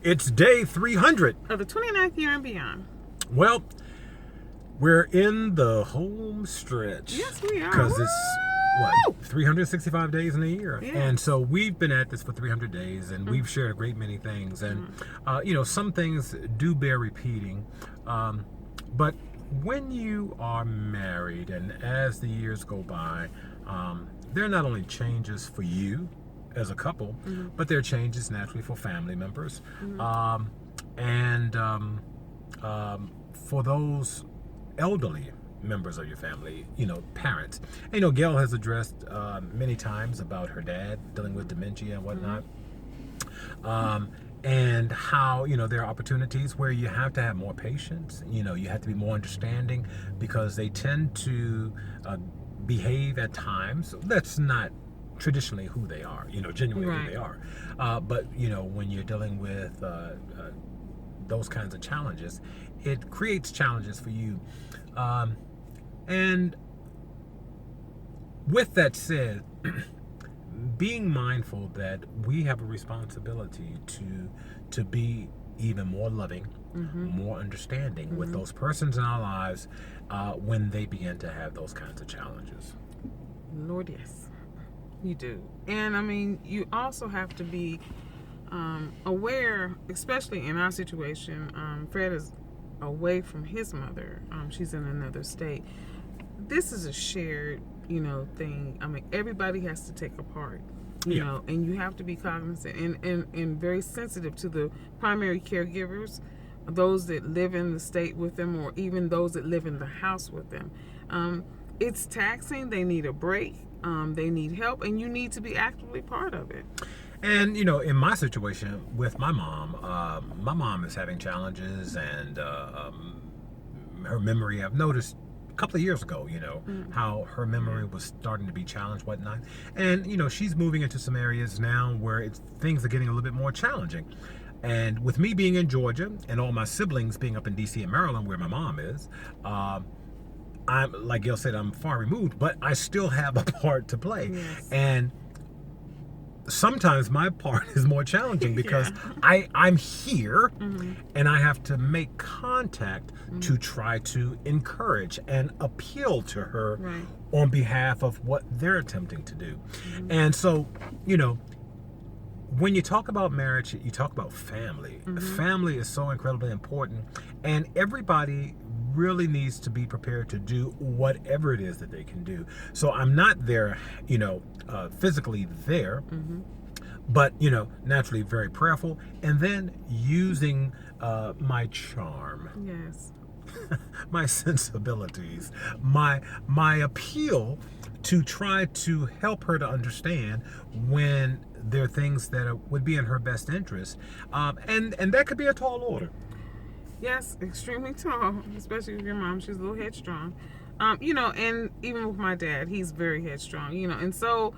It's day 300 of the 29th year and beyond. Well, we're in the home stretch. Yes, we are. Because it's, Woo! 365 days in a year. Yeah. And so we've been at this for 300 days, and we've shared a great many things. And, some things do bear repeating. But when you are married, and as the years go by, there are not only changes for you as a couple, but there are changes naturally for family members. For those elderly members of your family, parents. And, Gail has addressed many times about her dad dealing with dementia and whatnot. And how, there are opportunities where you have to have more patience. You have to be more understanding because they tend to behave at times. That's not traditionally who they are, genuinely who they are. But, when you're dealing with those kinds of challenges, it creates challenges for you. And with that said, being mindful that we have a responsibility to be even more loving, more understanding with those persons in our lives when they begin to have those kinds of challenges. Lord, yes, you do. And you also have to be aware, especially in our situation. Fred is away from his mother. She's in another state. This is a shared, thing. Everybody has to take a part, you know, and you have to be cognizant and very sensitive to the primary caregivers, those that live in the state with them, or even those that live in the house with them. It's taxing. They need a break. They need help, and you need to be actively part of it. And, in my situation with my mom is having challenges, and her memory, I've noticed a couple of years ago, how her memory was starting to be challenged, whatnot. And, she's moving into some areas now where things are getting a little bit more challenging. And with me being in Georgia and all my siblings being up in D.C. and Maryland, where my mom is, I'm, like Gail said, I'm far removed, but I still have a part to play. Yes. And sometimes my part is more challenging because I'm here and I have to make contact to try to encourage and appeal to her on behalf of what they're attempting to do. And so, when you talk about marriage, you talk about family. Family is so incredibly important, and everybody really needs to be prepared to do whatever it is that they can do. So I'm not there, physically there, but, naturally very prayerful, and then using my charm. Yes. My sensibilities, my appeal to try to help her to understand when there are things that would be in her best interest, and that could be a tall order. Yes, extremely tall, especially with your mom. She's a little headstrong, and even with my dad, he's very headstrong, and so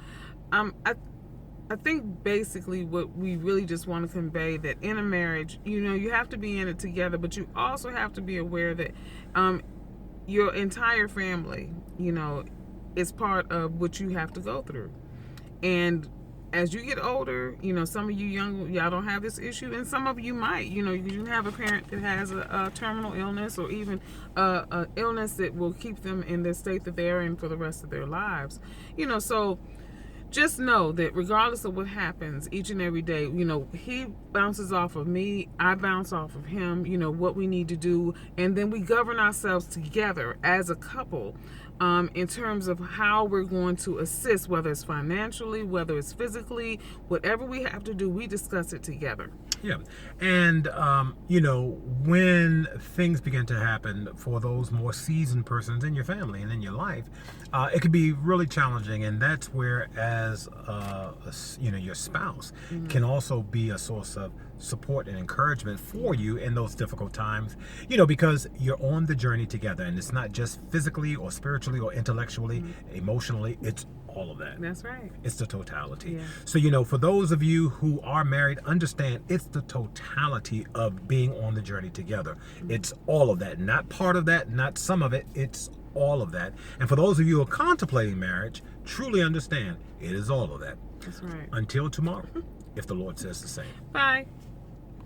I think basically what we really just want to convey, that in a marriage, you have to be in it together, but you also have to be aware that your entire family, is part of what you have to go through. And as you get older, some of you young, y'all don't have this issue, and some of you might. You have a parent that has a terminal illness, or even a illness that will keep them in the state that they're in for the rest of their lives. So just know that regardless of what happens each and every day, he bounces off of me, I bounce off of him, what we need to do, and then we govern ourselves together as a couple in terms of how we're going to assist, whether it's financially, whether it's physically, whatever we have to do, we discuss it together. Yeah. And, when things begin to happen for those more seasoned persons in your family and in your life, it can be really challenging. And that's where, as, your spouse can also be a source of support and encouragement for you in those difficult times, because you're on the journey together, and it's not just physically or spiritually or intellectually, emotionally, it's all of that. That's right. It's the totality. Yeah. So, for those of you who are married, understand it's the totality of being on the journey together. It's all of that, not part of that, not some of it. It's all of that. And for those of you who are contemplating marriage, truly understand it is all of that. That's right. Until tomorrow, if the Lord says the same. Bye.